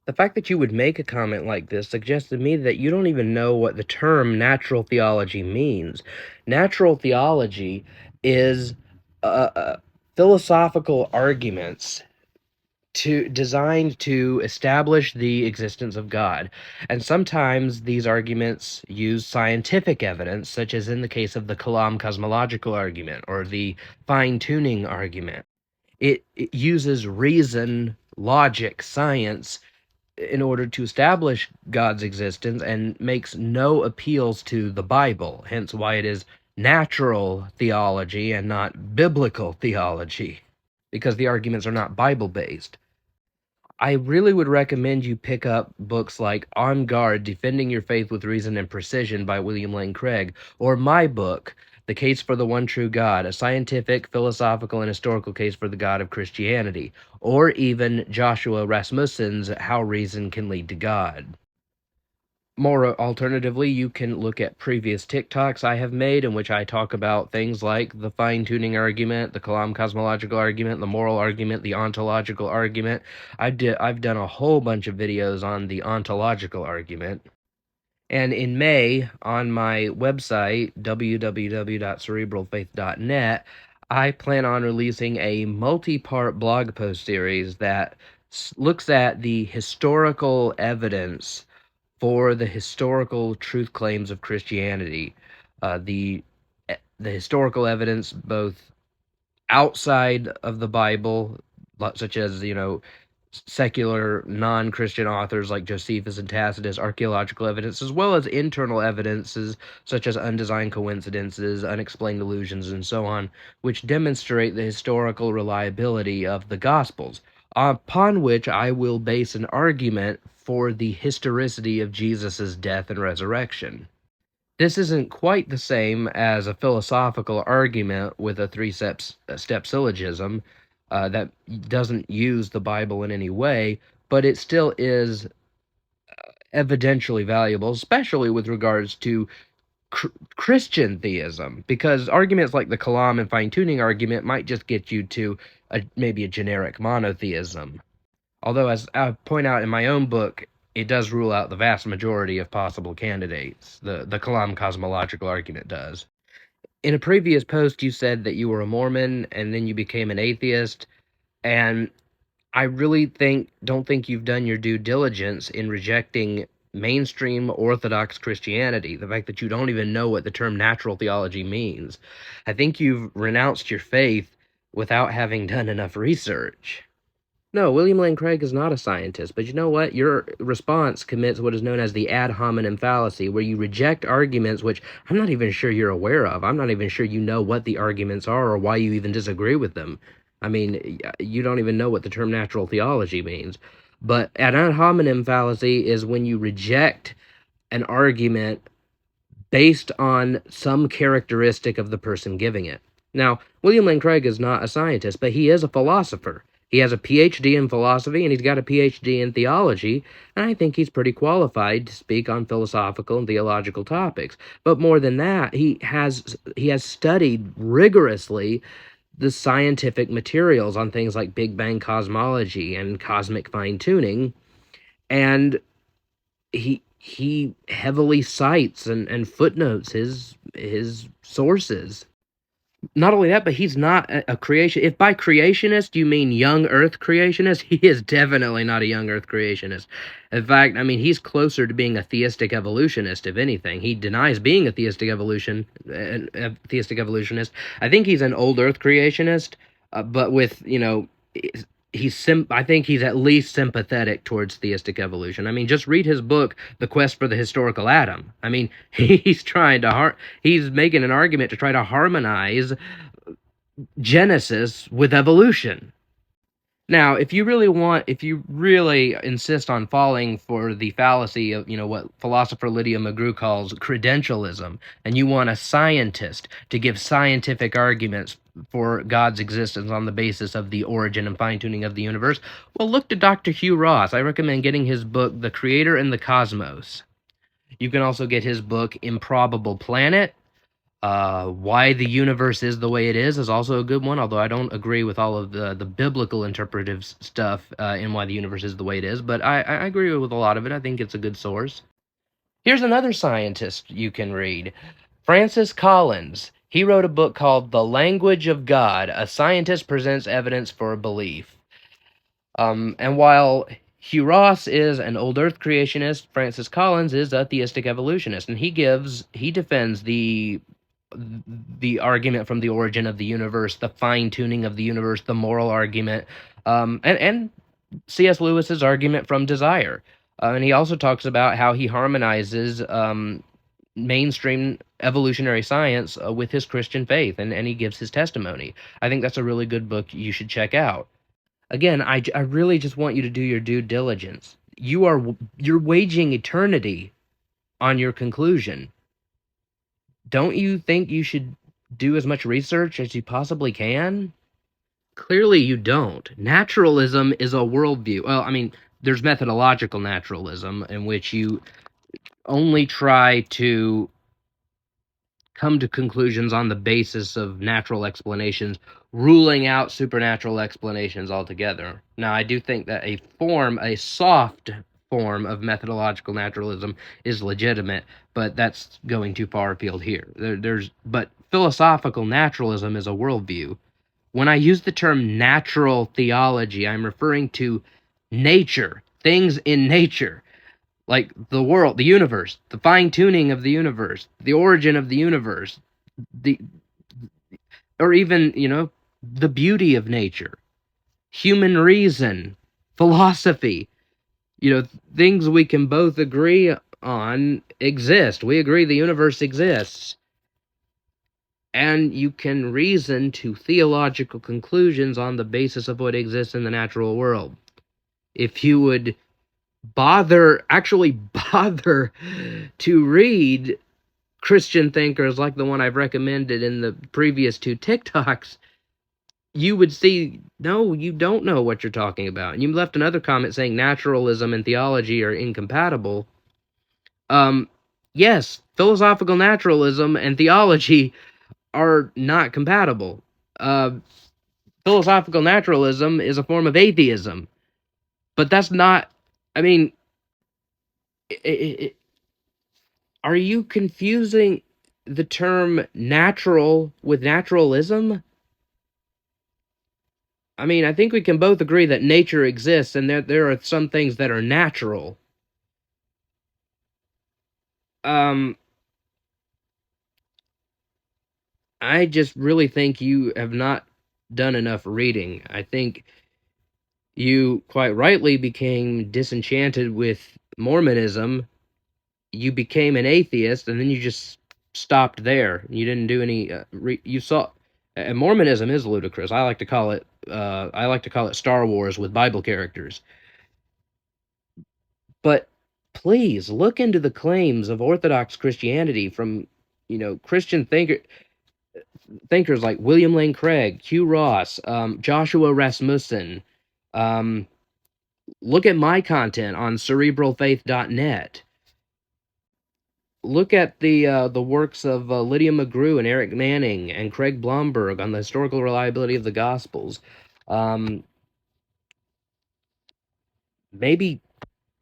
The fact that you would make a comment like this suggests to me that you don't even know what the term natural theology means. Natural theology is philosophical arguments designed to establish the existence of God. And sometimes these arguments use scientific evidence, such as in the case of the Kalam cosmological argument or the fine-tuning argument. It uses reason, logic, science in order to establish God's existence and makes no appeals to the Bible, hence why it is natural theology and not biblical theology, because the arguments are not Bible based. I really would recommend you pick up books like On Guard, Defending Your Faith with Reason and Precision by William Lane Craig, or my book, The Case for the One True God, a scientific, philosophical, and historical case for the God of Christianity, or even Joshua Rasmussen's How Reason Can Lead to God. More alternatively, you can look at previous TikToks I have made in which I talk about things like the fine-tuning argument, the Kalam cosmological argument, the moral argument, the ontological argument. I've done a whole bunch of videos on the ontological argument. And in May, on my website, www.cerebralfaith.net, I plan on releasing a multi-part blog post series that looks at the historical evidence for the historical truth claims of Christianity, the historical evidence both outside of the Bible, such as secular non-Christian authors like Josephus and Tacitus, archaeological evidence, as well as internal evidences such as undesigned coincidences, unexplained illusions, and so on, which demonstrate the historical reliability of the Gospels, upon which I will base an argument for the historicity of Jesus' death and resurrection. This isn't quite the same as a philosophical argument with a step syllogism that doesn't use the Bible in any way, but it still is evidentially valuable, especially with regards to Christian theism, because arguments like the Kalam and fine-tuning argument might just get you to maybe a generic monotheism. Although, as I point out in my own book, it does rule out the vast majority of possible candidates. The Kalam cosmological argument does. In a previous post, you said that you were a Mormon and then you became an atheist, and I really don't think you've done your due diligence in rejecting mainstream Orthodox Christianity. The fact that you don't even know what the term natural theology means. I think you've renounced your faith without having done enough research. No, William Lane Craig is not a scientist, but you know what? Your response commits what is known as the ad hominem fallacy, where you reject arguments which I'm not even sure you're aware of. I'm not even sure you know what the arguments are or why you even disagree with them. I mean, you don't even know what the term natural theology means. But an ad hominem fallacy is when you reject an argument based on some characteristic of the person giving it. Now, William Lane Craig is not a scientist, but he is a philosopher. He has a PhD in philosophy, and he's got a PhD in theology, and I think he's pretty qualified to speak on philosophical and theological topics. But more than that, he has studied rigorously the scientific materials on things like Big Bang cosmology and cosmic fine-tuning, and he heavily cites and footnotes his sources. Not only that, but he's not a creation. If by creationist you mean young Earth creationist, he is definitely not a young Earth creationist. In fact, I mean, he's closer to being a theistic evolutionist, if anything. He denies being a theistic evolutionist. I think he's an old Earth creationist, but with I think he's at least sympathetic towards theistic evolution. I mean, just read his book, The Quest for the Historical Atom. I mean, he's making an argument to try to harmonize Genesis with evolution. Now, if you really insist on falling for the fallacy of, what philosopher Lydia McGrew calls credentialism, and you want a scientist to give scientific arguments for God's existence on the basis of the origin and fine-tuning of the universe, well, look to Dr. Hugh Ross. I recommend getting his book, The Creator and the Cosmos. You can also get his book, Improbable Planet. Why the universe is the way it is also a good one, although I don't agree with all of the biblical interpretive stuff in why the universe is the way it is, but I agree with a lot of it. I think it's a good source. Here's another scientist you can read, Francis Collins. He wrote a book called The Language of God: A Scientist Presents Evidence for Belief. And while Hugh Ross is an old Earth creationist, Francis Collins is a theistic evolutionist, and he defends the argument from the origin of the universe, the fine tuning of the universe, the moral argument, and C.S. Lewis's argument from desire. And he also talks about how he harmonizes mainstream evolutionary science with his Christian faith, and he gives his testimony. I think that's a really good book you should check out. Again, I really just want you to do your due diligence. You're waging eternity on your conclusion. Don't you think you should do as much research as you possibly can? Clearly, you don't. Naturalism is a worldview. Well, I mean, there's methodological naturalism in which you only try to come to conclusions on the basis of natural explanations, ruling out supernatural explanations altogether. Now, I do think that a soft form of methodological naturalism is legitimate, but that's going too far afield here. But philosophical naturalism is a worldview. When I use the term natural theology, I'm referring to nature, things in nature, like the world, the universe, the fine tuning of the universe, the origin of the universe, the or even, the beauty of nature, human reason, philosophy, things we can both agree on exist. We agree the universe exists. And you can reason to theological conclusions on the basis of what exists in the natural world. If you would actually bother to read Christian thinkers like the one I've recommended in the previous two TikToks, you would see, no, you don't know what you're talking about. And you left another comment saying naturalism and theology are incompatible. Yes, philosophical naturalism and theology are not compatible. Philosophical naturalism is a form of atheism, but that's not, I mean, are you confusing the term natural with naturalism? I mean, I think we can both agree that nature exists and there are some things that are natural. I just really think you have not done enough reading. I think you quite rightly became disenchanted with Mormonism. You became an atheist, and then you just stopped there. You didn't do any. You saw, and Mormonism is ludicrous. I like to call it. I like to call it Star Wars with Bible characters. But please look into the claims of Orthodox Christianity from, Christian thinkers like William Lane Craig, Hugh Ross, Joshua Rasmussen. Look at my content on cerebralfaith.net. Look at the works of Lydia McGrew and Eric Manning and Craig Blomberg on the historical reliability of the Gospels. Maybe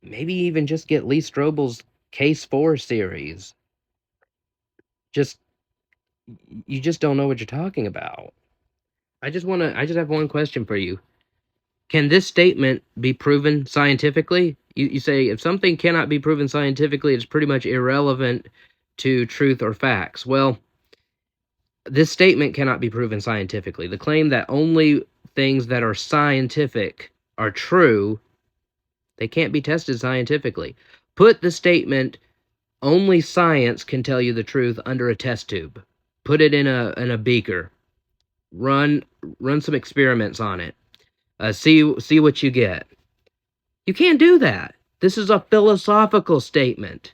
even just get Lee Strobel's Case 4 series. You just don't know what you're talking about. I just have one question for you. Can this statement be proven scientifically? You say if something cannot be proven scientifically, it's pretty much irrelevant to truth or facts. Well, this statement cannot be proven scientifically. The claim that only things that are scientific are true, they can't be tested scientifically. Put the statement, only science can tell you the truth, under a test tube. Put it in a beaker. Run some experiments on it. See what you get. You can't do that. This is a philosophical statement.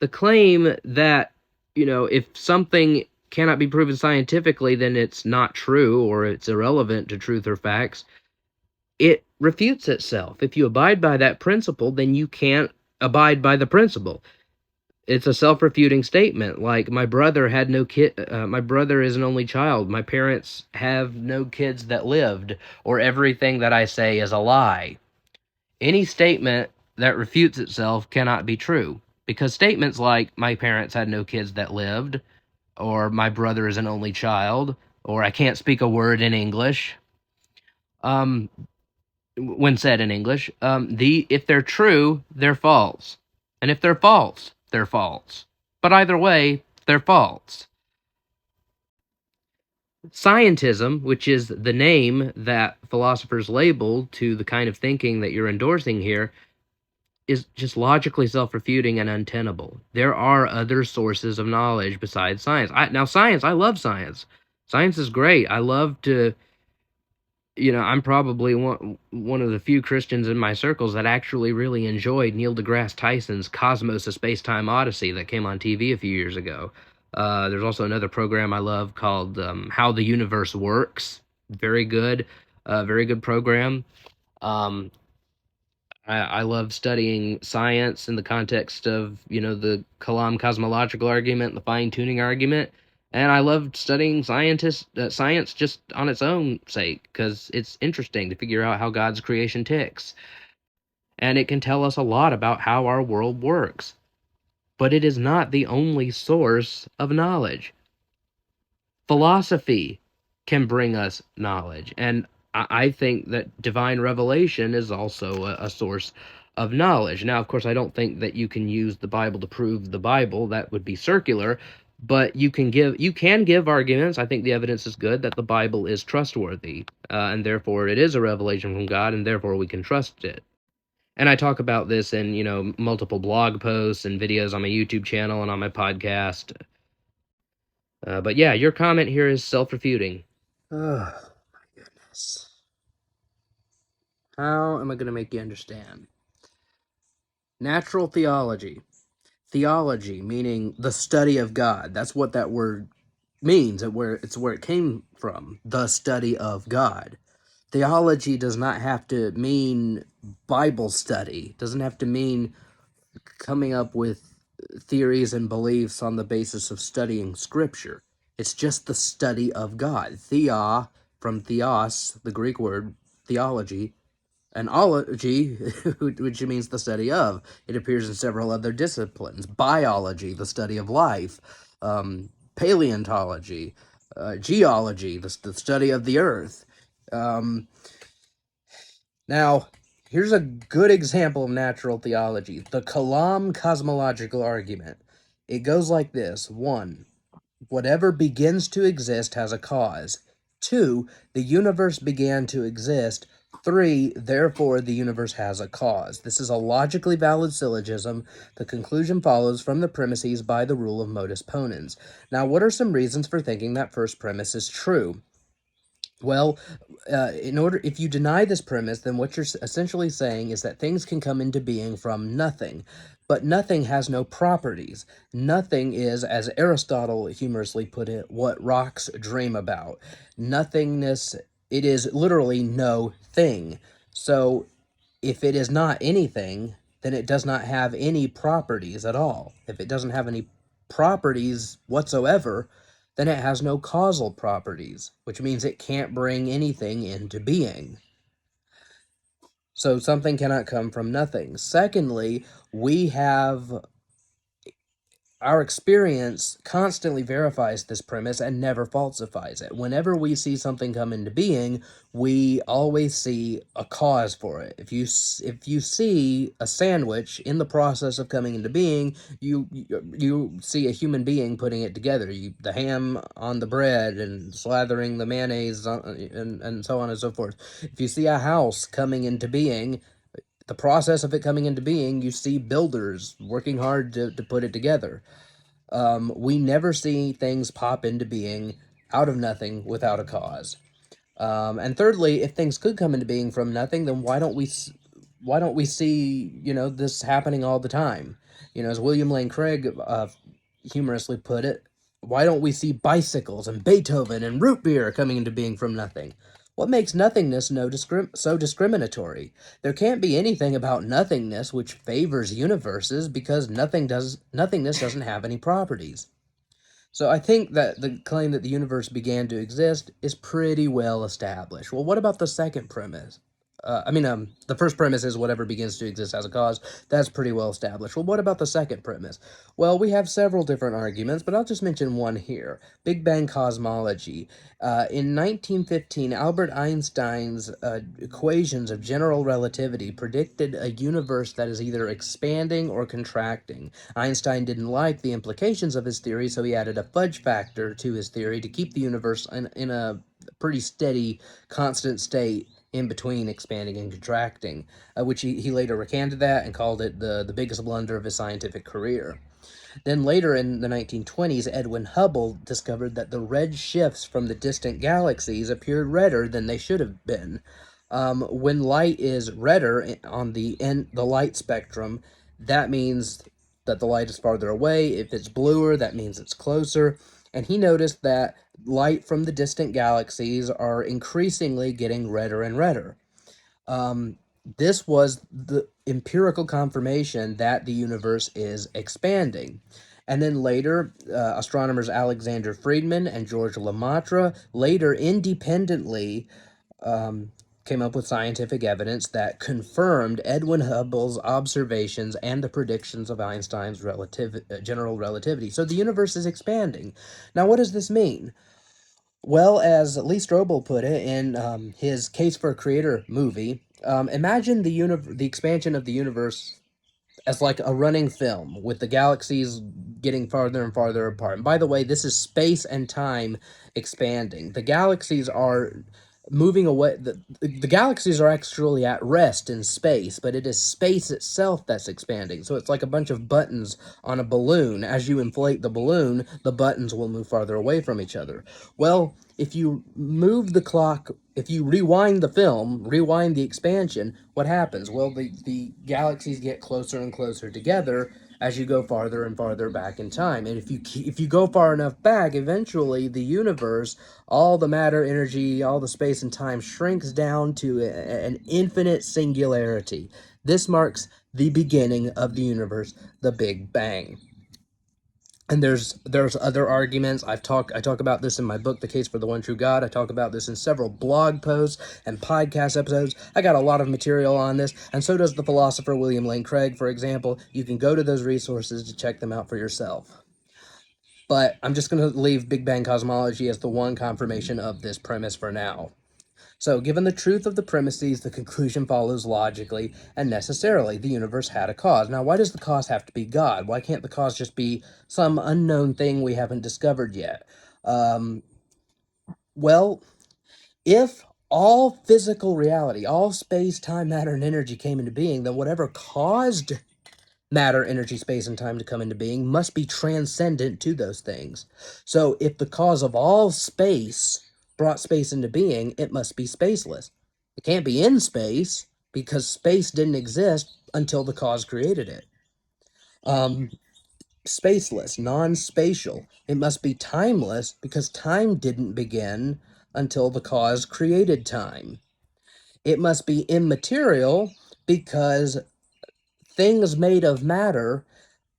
The claim that, if something cannot be proven scientifically, then it's not true or it's irrelevant to truth or facts, it refutes itself. If you abide by that principle, then you can't abide by the principle. It's a self-refuting statement. Like, my brother had no kid. My brother is an only child. My parents have no kids that lived, or everything that I say is a lie. Any statement that refutes itself cannot be true, because statements like my parents had no kids that lived, or my brother is an only child, or I can't speak a word in English, um, when said in English, if they're true, they're false, and if they're false, they're false. But either way, they're false. Scientism, which is the name that philosophers label to the kind of thinking that you're endorsing here, is just logically self-refuting and untenable. There are other sources of knowledge besides science. Science, I love science. Science is great. I love to, I'm probably one of the few Christians in my circles that actually really enjoyed Neil deGrasse Tyson's Cosmos: A Space-Time Odyssey that came on TV a few years ago. There's also another program I love called How the Universe Works. Very good program. Um, I love studying science in the context of, the Kalam cosmological argument, the fine-tuning argument, and I love studying science just on its own sake, because it's interesting to figure out how God's creation ticks, and it can tell us a lot about how our world works. But it is not the only source of knowledge. Philosophy can bring us knowledge, and I think that divine revelation is also a source of knowledge. Now, of course, I don't think that you can use the Bible to prove the Bible. That would be circular. But you can give arguments. I think the evidence is good that the Bible is trustworthy, and therefore it is a revelation from God, and therefore we can trust it. And I talk about this in, multiple blog posts and videos on my YouTube channel and on my podcast. But yeah, your comment here is self-refuting. Oh, my goodness. How am I going to make you understand? Natural theology. Theology, meaning the study of God. That's what that word means, and it's where it came from. The study of God. Theology does not have to mean Bible study. It doesn't have to mean coming up with theories and beliefs on the basis of studying Scripture. It's just the study of God. Thea, from theos, the Greek word theology, and ology, which means the study of. It appears in several other disciplines. Biology, the study of life. Paleontology. Geology, the study of the earth. Now, here's a good example of natural theology. The Kalam cosmological argument. It goes like this. 1. Whatever begins to exist has a cause. 2. The universe began to exist. 3. Therefore, the universe has a cause. This is a logically valid syllogism. The conclusion follows from the premises by the rule of modus ponens. Now, what are some reasons for thinking that first premise is true? Well, if you deny this premise, then what you're essentially saying is that things can come into being from nothing. But nothing has no properties. Nothing is, as Aristotle humorously put it, what rocks dream about. Nothingness, it is literally no thing. So, if it is not anything, then it does not have any properties at all. If it doesn't have any properties whatsoever, then it has no causal properties, which means it can't bring anything into being. So something cannot come from nothing. Secondly, we have our experience constantly verifies this premise and never falsifies it. Whenever we see something come into being, we always see a cause for it. If you see a sandwich in the process of coming into being, you see a human being putting it together. The ham on the bread and slathering the mayonnaise on, and so on and so forth. If you see a house coming into being, the process of it coming into being, you see builders working hard to put it together. We never see things pop into being out of nothing without a cause. And thirdly, if things could come into being from nothing, then why don't we see this happening all the time? As William Lane Craig humorously put it, why don't we see bicycles and Beethoven and root beer coming into being from nothing? What makes nothingness so discriminatory? There can't be anything about nothingness which favors universes because nothingness doesn't have any properties. So I think that the claim that the universe began to exist is pretty well established. Well, what about the second premise? The first premise is whatever begins to exist as a cause. That's pretty well established. Well, what about the second premise? Well, we have several different arguments, but I'll just mention one here. Big Bang cosmology. In 1915, Albert Einstein's equations of general relativity predicted a universe that is either expanding or contracting. Einstein didn't like the implications of his theory, so he added a fudge factor to his theory to keep the universe in a pretty steady, constant state in between expanding and contracting, which he later recanted that and called it the biggest blunder of his scientific career. Then later in the 1920s, Edwin Hubble discovered that the red shifts from the distant galaxies appeared redder than they should have been. When light is redder on the light spectrum, that means that the light is farther away. If it's bluer, that means it's closer. And he noticed that light from the distant galaxies are increasingly getting redder and redder. Um, this was the empirical confirmation that the universe is expanding. And then later, astronomers Alexander Friedman and George Lemaitre later independently came up with scientific evidence that confirmed Edwin Hubble's observations and the predictions of Einstein's general relativity. So the universe is expanding. Now, what does this mean? Well, as Lee Strobel put it in his Case for a Creator movie, imagine the expansion of the universe as like a running film with the galaxies getting farther and farther apart. And by the way, this is space and time expanding. The galaxies are moving away. The galaxies are actually at rest in space, but it is space itself that's expanding. So it's like a bunch of buttons on a balloon. As you inflate the balloon, the buttons will move farther away from each other. Well, if you move the clock, if you rewind the film, rewind the expansion, what happens? Well, the galaxies get closer and closer together as you go farther and farther back in time. And if you go far enough back, eventually the universe, all the matter, energy, all the space and time shrinks down to an infinite singularity. This marks the beginning of the universe, the Big Bang. And there's other arguments. I talk about this in my book, The Case for the One True God. I talk about this in several blog posts and podcast episodes. I got a lot of material on this, and so does the philosopher William Lane Craig, for example. You can go to those resources to check them out for yourself. But I'm just going to leave Big Bang cosmology as the one confirmation of this premise for now. So, given the truth of the premises, the conclusion follows logically and necessarily. The universe had a cause. Now, why does the cause have to be God? Why can't the cause just be some unknown thing we haven't discovered yet? Well, if all physical reality, all space, time, matter, and energy came into being, then whatever caused matter, energy, space, and time to come into being must be transcendent to those things. So if the cause of all space brought space into being, it must be spaceless. It can't be in space because space didn't exist until the cause created it. Spaceless, non-spatial. It must be timeless because time didn't begin until the cause created time. It must be immaterial because things made of matter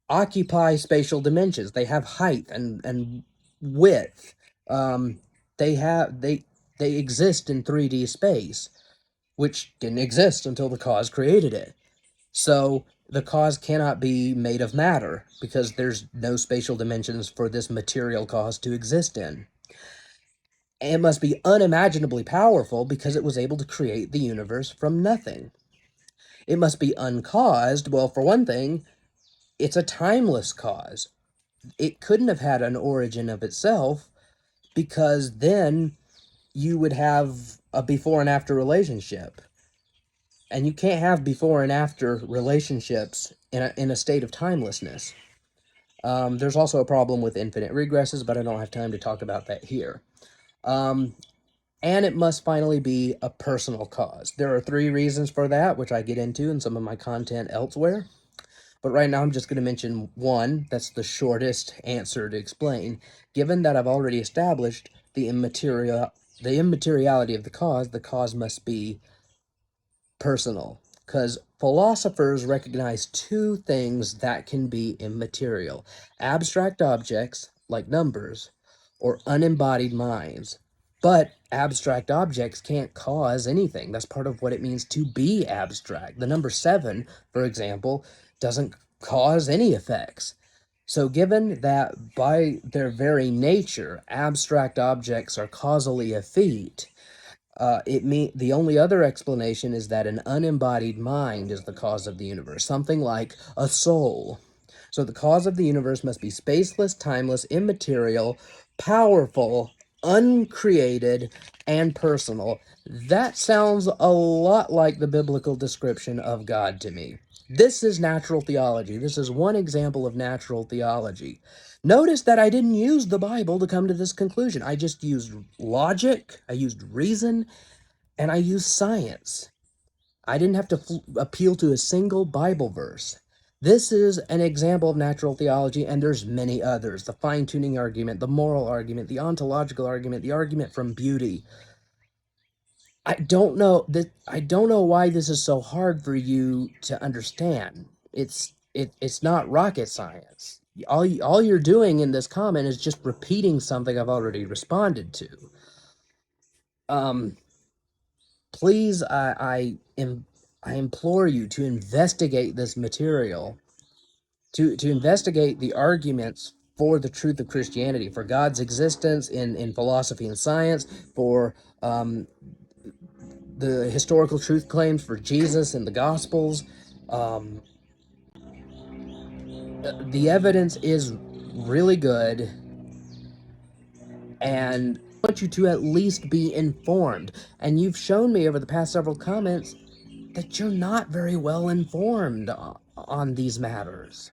occupy spatial dimensions. They have height and width. Um, they exist in 3D space, which didn't exist until the cause created it. So the cause cannot be made of matter because there's no spatial dimensions for this material cause to exist in. And it must be unimaginably powerful because it was able to create the universe from nothing. It must be uncaused. Well, for one thing, it's a timeless cause. It couldn't have had an origin of itself because then you would have a before and after relationship. And you can't have before and after relationships in a state of timelessness. There's also a problem with infinite regresses, but I don't have time to talk about that here. And it must finally be a personal cause. There are 3 reasons for that, which I get into in some of my content elsewhere. But right now I'm just going to mention one that's the shortest answer to explain, given that I've already established the the immateriality of the cause must be personal, because philosophers recognize two things that can be immaterial: abstract objects like numbers or unembodied minds. But abstract objects can't cause anything. That's part of what it means to be abstract. The number 7, for example, doesn't cause any effects. So, given that by their very nature, abstract objects are causally effete, the only other explanation is that an unembodied mind is the cause of the universe, something like a soul. So the cause of the universe must be spaceless, timeless, immaterial, powerful, uncreated, and personal. That sounds a lot like the biblical description of God to me. This is natural theology. This is one example of natural theology. Notice that I didn't use the Bible to come to this conclusion. I just used logic, I used reason, and I used science. I didn't have to appeal to a single Bible verse. This is an example of natural theology, and there's many others. The fine-tuning argument, the moral argument, the ontological argument, the argument from beauty. I don't know why this is so hard for you to understand. It's not rocket science. All you're doing in this comment is just repeating something I've already responded to. Please, I implore you to investigate this material, to investigate the arguments for the truth of Christianity, for God's existence in philosophy and science, for the historical truth claims for Jesus and the Gospels. The evidence is really good, and I want you to at least be informed. And you've shown me over the past several comments that you're not very well informed on these matters.